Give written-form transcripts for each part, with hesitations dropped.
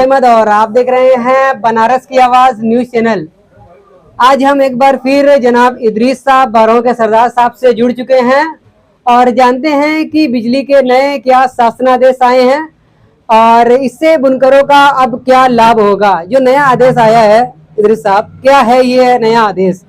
अहमद और आप देख रहे हैं बनारस की आवाज न्यूज चैनल। आज हम एक बार फिर जनाब इदरीस साहब बारों के सरदार साहब से जुड़ चुके हैं और जानते हैं कि बिजली के नए क्या शासनादेश आए हैं और इससे बुनकरों का अब क्या लाभ होगा। जो नया आदेश आया है इदरीस साहब, क्या है ये नया आदेश?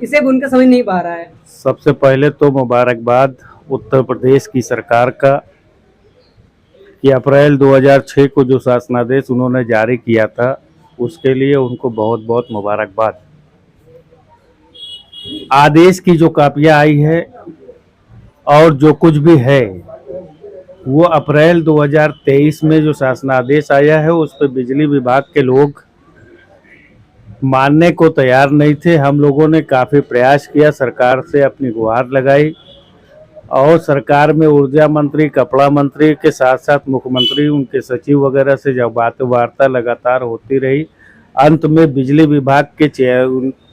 इसे बुनकर समझ नहीं पा रहा है। सबसे पहले तो मुबारकबाद उत्तर प्रदेश की सरकार का कि अप्रैल 2006 को जो शासनादेश उन्होंने जारी किया था उसके लिए उनको बहुत बहुत मुबारकबाद। आदेश की जो कापियाँ आई है और जो कुछ भी है वो अप्रैल 2023 में जो शासनादेश आया है उस पर बिजली विभाग के लोग मानने को तैयार नहीं थे। हम लोगों ने काफ़ी प्रयास किया, सरकार से अपनी गुहार लगाई और सरकार में ऊर्जा मंत्री, कपड़ा मंत्री के साथ साथ मुख्यमंत्री, उनके सचिव वगैरह से जब वार्ता लगातार होती रही, अंत में बिजली विभाग के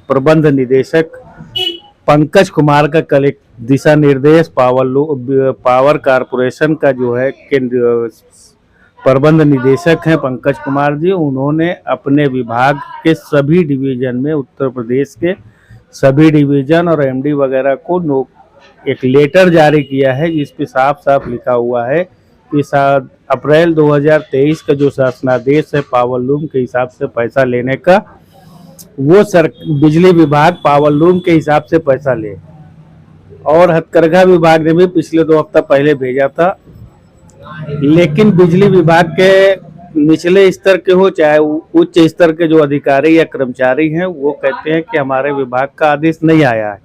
प्रबंध निदेशक पंकज कुमार का कल एक दिशा निर्देश पावर कारपोरेशन का जो है प्रबंध निदेशक हैं पंकज कुमार जी, उन्होंने अपने विभाग के सभी डिवीजन में, उत्तर प्रदेश के सभी डिवीजन और एमडी वगैरह को एक लेटर जारी किया है जिस पे साफ साफ लिखा हुआ है कि अप्रैल 2023 का जो शासनादेश है पावर लूम के हिसाब से पैसा लेने का, वो बिजली विभाग पावर लूम के हिसाब से पैसा ले। और हथकरघा विभाग ने भी पिछले 2 हफ्ता पहले भेजा था, लेकिन बिजली विभाग के निचले स्तर के हो चाहे उच्च स्तर के जो अधिकारी या कर्मचारी हैं वो कहते हैं कि हमारे विभाग का आदेश नहीं आया है,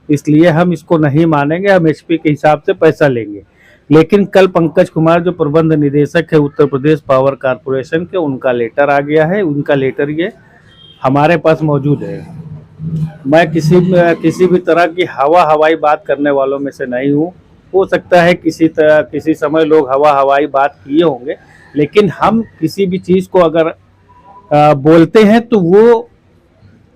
इसलिए हम इसको नहीं मानेंगे, हम एचपी के हिसाब से पैसा लेंगे। लेकिन कल पंकज कुमार जो प्रबंध निदेशक है उत्तर प्रदेश पावर कारपोरेशन के, उनका लेटर आ गया है। उनका लेटर ये हमारे पास मौजूद है। मैं किसी भी तरह की हवाई बात करने वालों में से नहीं हूँ। हो सकता है किसी समय लोग हवाई बात किए होंगे, लेकिन हम किसी भी चीज़ को अगर बोलते हैं तो वो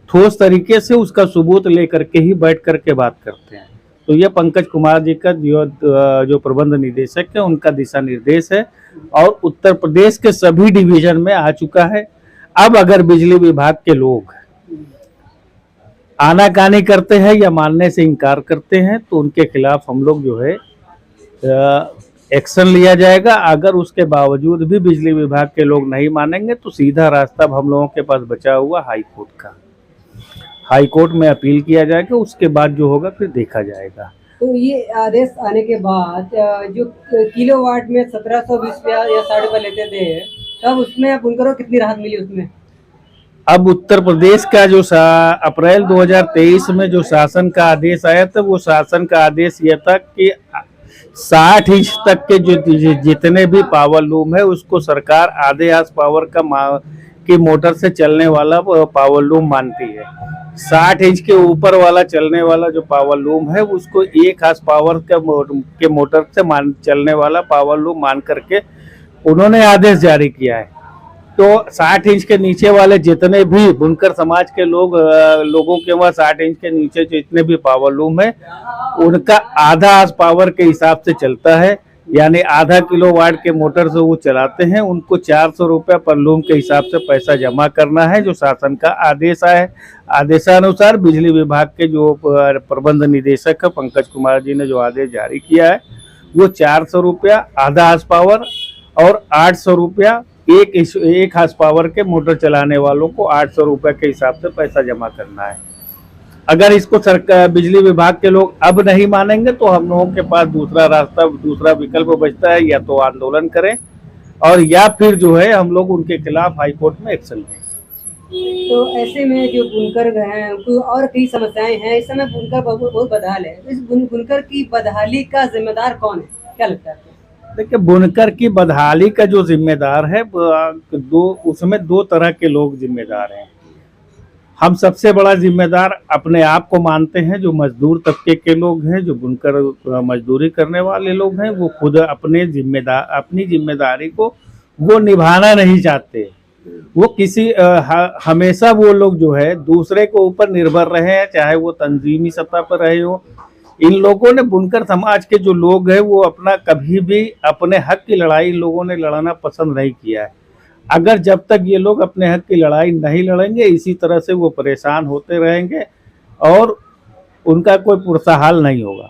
ठोस तरीके से उसका सबूत लेकर के ही बैठ करके बात करते हैं। तो ये पंकज कुमार जी का जो प्रबंध निदेशक है उनका दिशा निर्देश है और उत्तर प्रदेश के सभी डिवीजन में आ चुका है। अब अगर बिजली विभाग के लोग आनाकानी करते हैं या मानने से इनकार करते हैं तो उनके खिलाफ हम लोग जो है एक्शन लिया जाएगा। अगर उसके बावजूद भी बिजली विभाग के लोग नहीं मानेंगे तो सीधा रास्ता हम लोगों के पास बचा हुआ हाई कोर्ट का। हाई कोर्ट में अपील किया जाएगा, उसके बाद जो होगा फिर देखा जाएगा। तो ये आदेश आने के बाद जो किलोवाट में 1720 या 60 रुपये लेते थे, तब उसमें बुनकरों कितनी राहत मिली उसमें? अब उत्तर प्रदेश का जो अप्रैल 2023 में जो शासन का आदेश आया था, वो शासन का आदेश यह था कि 60 इंच तक के जो जितने भी पावर लूम है उसको सरकार आधे हार्स पावर की मोटर से चलने वाला पावर लूम मानती है। 60 इंच के ऊपर वाला चलने वाला जो पावर लूम है उसको 1 हार्स पावर के मोटर से चलने वाला पावर लूम मान करके उन्होंने आदेश जारी किया है। तो 60 इंच के नीचे वाले जितने भी बुनकर समाज के लोगों के वहाँ 60 इंच के नीचे जितने भी पावर लूम है उनका आधा हार्स पावर के हिसाब से चलता है, यानी आधा किलोवाट के मोटर से वो चलाते हैं। उनको 400 रुपये पर लूम के हिसाब से पैसा जमा करना है, जो शासन का आदेश आया है। आदेशानुसार बिजली विभाग के जो प्रबंध निदेशक है पंकज कुमार जी ने जो आदेश जारी किया है वो 400 रुपया आधा हार्स पावर और 800 रुपया एक हार्स पावर के मोटर चलाने वालों को 800 रुपये के हिसाब से पैसा जमा करना है। अगर इसको सरकार बिजली विभाग के लोग अब नहीं मानेंगे तो हम लोगों के पास दूसरा विकल्प बचता है, या तो आंदोलन करें और या फिर जो है हम लोग उनके खिलाफ हाई कोर्ट में एक्शन लें। तो ऐसे में जो बुनकर हैं उनको और कई समस्याएं हैं। इस समय बुनकर बहुत बदहाल है। इस बुनकर की बदहाली का जिम्मेदार कौन है, क्या लगता है? देखिए, बुनकर की बदहाली का जो जिम्मेदार है उसमें 2 तरह के लोग जिम्मेदार हैं। हम सबसे बड़ा जिम्मेदार अपने आप को मानते हैं, जो मजदूर तबके के लोग हैं, जो बुनकर मजदूरी करने वाले लोग हैं, वो खुद अपनी जिम्मेदारी को वो निभाना नहीं चाहते। वो हमेशा वो लोग जो है दूसरे के ऊपर निर्भर रहे हैं, चाहे वो तंजीमी सतह पर रहे हो। इन लोगों ने, बुनकर समाज के जो लोग हैं, वो कभी भी अपने हक की लड़ाई इन लोगों ने लड़ना पसंद नहीं किया है। अगर जब तक ये लोग अपने हक की लड़ाई नहीं लड़ेंगे, इसी तरह से वो परेशान होते रहेंगे और उनका कोई पुरसहाल नहीं होगा।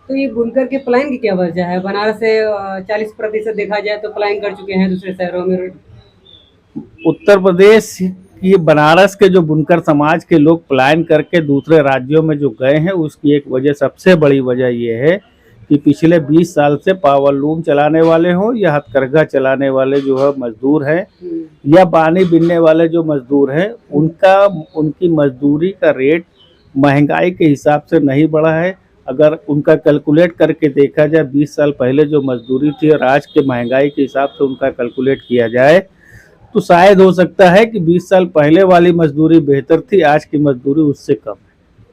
तो ये बुनकर के पलायन की क्या वजह है? बनारस से 40% देखा जाए तो पलायन कर चुके हैं दूसरे शहरों में। उत्तर प्रदेश की बनारस के जो बुनकर समाज के लोग पलायन करके दूसरे राज्यों में जो गए हैं, उसकी एक वजह, सबसे बड़ी वजह ये है कि पिछले 20 साल से पावर लूम चलाने वाले हों या हथकरघा चलाने वाले जो है मजदूर हैं या बानी बिनने वाले जो मजदूर हैं, उनकी मजदूरी का रेट महंगाई के हिसाब से नहीं बढ़ा है। अगर उनका कैलकुलेट करके देखा जाए 20 साल पहले जो मजदूरी थी और आज के महंगाई के हिसाब से उनका कैलकुलेट किया जाए, तो शायद हो सकता है कि 20 साल पहले वाली मजदूरी बेहतर थी, आज की मजदूरी उससे कम है।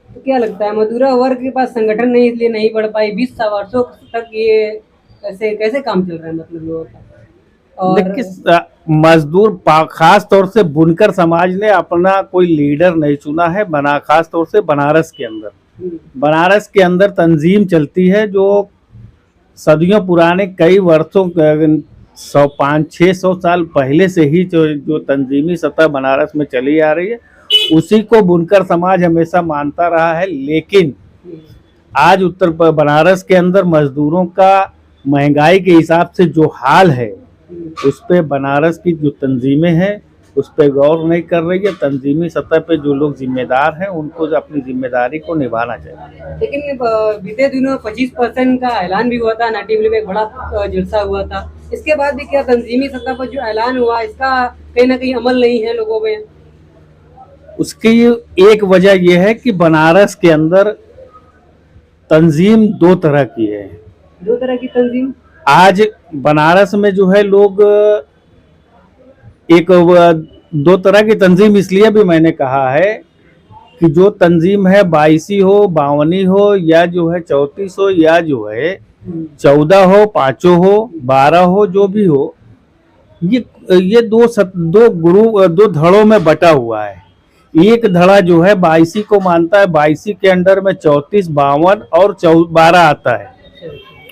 तो क्या लगता है मजदूर वर्ग के पास संगठन नहीं, इसलिए नहीं बढ़ पाई 20 वर्षों तक? ये कैसे काम चल रहा है मतलब लोगों का? और देखिए, मजदूर खास तौर से बुनकर समाज ने अपना कोई लीडर नहीं चुना है। खास तौर से बनारस के अंदर तंजीम चलती है जो सदियों पुराने, कई वर्षों 500-600 साल पहले से ही जो तंजीमी सतह बनारस में चली आ रही है, उसी को बुनकर समाज हमेशा मानता रहा है। लेकिन आज बनारस के अंदर मजदूरों का महंगाई के हिसाब से जो हाल है, उस पे बनारस की जो तंजीमें हैं उस पे गौर नहीं कर रही है। तंजीमी सतह पे जो लोग जिम्मेदार हैं, उनको अपनी जिम्मेदारी को निभाना चाहिए। लेकिन बीते दिनों 25% का ऐलान भी हुआ था, नाटी में एक बड़ा जलसा हुआ था। इसके बाद भी क्या तंजीमी सतह पर जो ऐलान हुआ, इसका कहीं ना कहीं अमल नहीं है लोगों में? उसकी एक वजह यह है कि बनारस के अंदर तंजीम दो तरह की है। दो तरह की तंजीम? आज बनारस में जो है लोग दो तरह की तंजीम इसलिए भी मैंने कहा है कि जो तंजीम है 22 हो, 52 हो, या जो है 34 हो, या जो है 14 हो, 5 हो, 12 हो, जो भी हो, ये दो धड़ों में बटा हुआ है। एक धड़ा जो है 22 को मानता है, 22 के अंडर में 34, 52 और 12 आता है।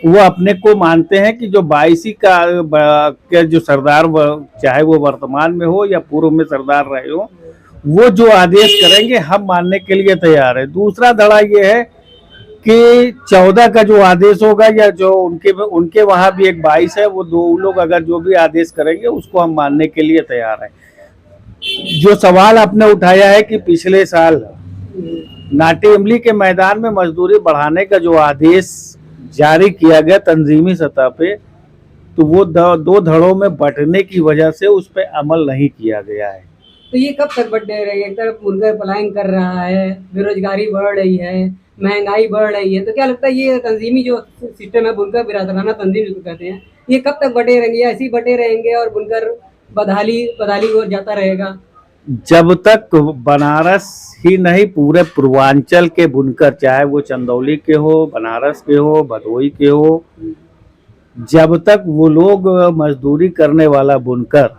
वो अपने को मानते हैं कि जो 22 का जो सरदार, चाहे वो वर्तमान में हो या पूर्व में सरदार रहे हो, वो जो आदेश करेंगे हम मानने के लिए तैयार है। दूसरा धड़ा ये है कि 14 का जो आदेश होगा, या जो उनके वहां भी एक 22 है, वो दो लोग अगर जो भी आदेश करेंगे उसको हम मानने के लिए तैयार है। जो सवाल आपने उठाया है कि पिछले साल नाटी इमली के मैदान में मजदूरी बढ़ाने का जो आदेश जारी किया गया तंजीमी सतह पे, तो वो दो धड़ों में बंटने की वजह से उस पर अमल नहीं किया गया है। तो ये कब तक बढ़ते रहेंगे? एक तरफ बुनकर पलायन कर रहा है, बेरोजगारी बढ़ रही है, महंगाई बढ़ रही है, तो क्या लगता है ये तंजीमी जो सिस्टम है, बुनकर बिरादराना तंजीम जिसको कहते हैं, ये कब तक बटे रहेंगे? ऐसे ही बटे रहेंगे और बुनकर बदहाली और जाता रहेगा? जब तक बनारस ही नहीं, पूरे पूर्वांचल के बुनकर, चाहे वो चंदौली के हो, बनारस के हो, भदोही के हो, जब तक वो लोग मजदूरी करने वाला बुनकर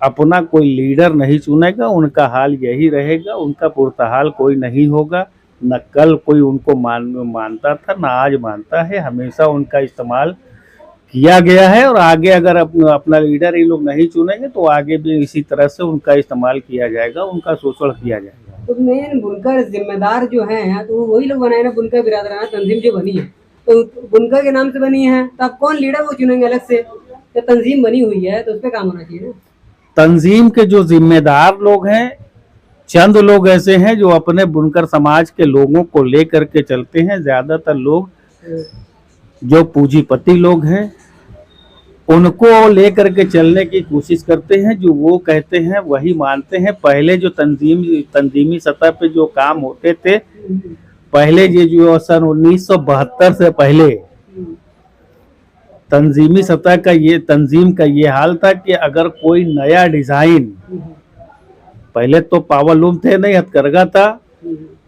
अपना कोई लीडर नहीं चुनेगा, उनका हाल यही रहेगा। उनका पुरतहाल कोई नहीं होगा। न कल कोई उनको मानता था, न आज मानता है। हमेशा उनका इस्तेमाल किया गया है और आगे अगर अपना लीडर ये लोग नहीं चुनेंगे तो आगे भी इसी तरह से उनका इस्तेमाल किया जाएगा, उनका शोषण किया जाएगा। तो मेन बुनकर जिम्मेदार जो हैं, तो वही लोग बनाए ना, बुनकर बिरादराना तंजीम जो बनी है, तो बुनकर के नाम से बनी है, तो अब कौन लीडर वो चुनेंगे अलग से? तो तंजीम बनी हुई है तो उस पर काम होना चाहिए ना। तंजीम के जो जिम्मेदार लोग हैं, चंद लोग ऐसे हैं जो अपने बुनकर समाज के लोगों को लेकर के चलते हैं। ज्यादातर लोग जो पूंजीपति लोग हैं, उनको लेकर के चलने की कोशिश करते हैं। जो वो कहते हैं वही मानते हैं। पहले जो तंजीमी सतह पे जो काम होते थे, पहले ये जो सन 1972 से पहले तंजीमी सतह का तंजीम का ये हाल था कि अगर कोई नया डिजाइन, पहले तो पावर लूम थे नहीं, हथकरघा था,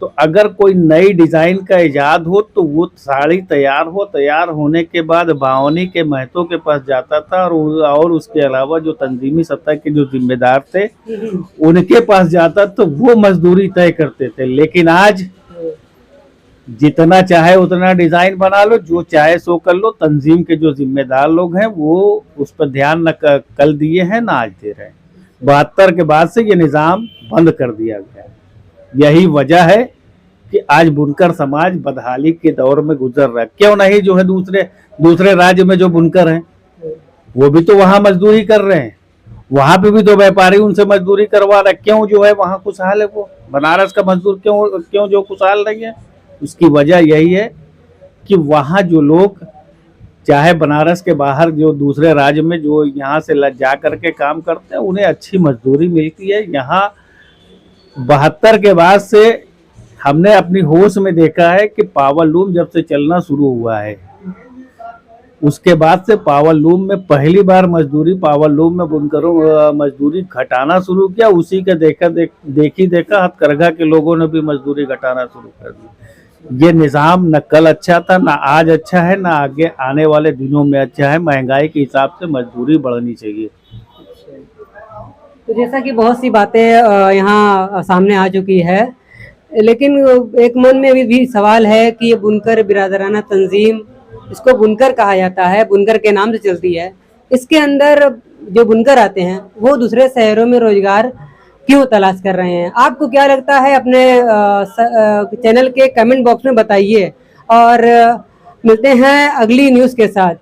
तो अगर कोई नई डिजाइन का इजाद हो तो वो साड़ी तैयार होने के बाद बावनी के महतो के पास जाता था और उसके अलावा जो तंजीमी सतह के जो जिम्मेदार थे उनके पास जाता, तो वो मजदूरी तय करते थे। लेकिन आज जितना चाहे उतना डिजाइन बना लो, जो चाहे सो कर लो। तंजीम के जो जिम्मेदार लोग हैं वो उस पर ध्यान न कल दिए हैं ना आज दे रहे हैं। 72 के बाद से ये निज़ाम बंद कर दिया गया है। यही वजह है कि आज बुनकर समाज बदहाली के दौर में गुजर रहा है। क्यों नहीं जो है दूसरे राज्य में जो बुनकर हैं वो भी तो वहां मजदूरी कर रहे हैं, वहां पे भी तो व्यापारी उनसे मजदूरी करवा रहे। क्यों जो है वहां खुशहाल है, वो बनारस का मजदूर क्यों जो खुशहाल नहीं है? उसकी वजह यही है कि वहाँ जो लोग चाहे बनारस के बाहर जो दूसरे राज्य में जो यहाँ से जा करके काम करते हैं उन्हें अच्छी मजदूरी मिलती है। यहाँ 72 के बाद से हमने अपनी होश में देखा है कि पावर लूम जब से चलना शुरू हुआ है उसके बाद से पावर लूम में पहली बार पावर लूम में बुनकरों मजदूरी घटाना शुरू किया। उसी के देखा हथकरघा के लोगों ने भी मजदूरी घटाना शुरू कर दी। ये निज़ाम न कल अच्छा था, ना आज अच्छा है, ना आगे आने वाले दिनों में अच्छा है। महंगाई के हिसाब से मजदूरी बढ़नी चाहिए। तो जैसा कि बहुत सी बातें यहाँ सामने आ चुकी है, लेकिन एक मन में भी सवाल है कि ये बुनकर बिरादराना तंजीम, इसको बुनकर कहा जाता है, बुनकर के नाम से चलती है, इसके अंदर जो बुनकर आते हैं वो दूसरे शहरों में रोजगार क्यों तलाश कर रहे हैं? आपको क्या लगता है? अपने चैनल के कमेंट बॉक्स में बताइए और मिलते हैं अगली न्यूज़ के साथ।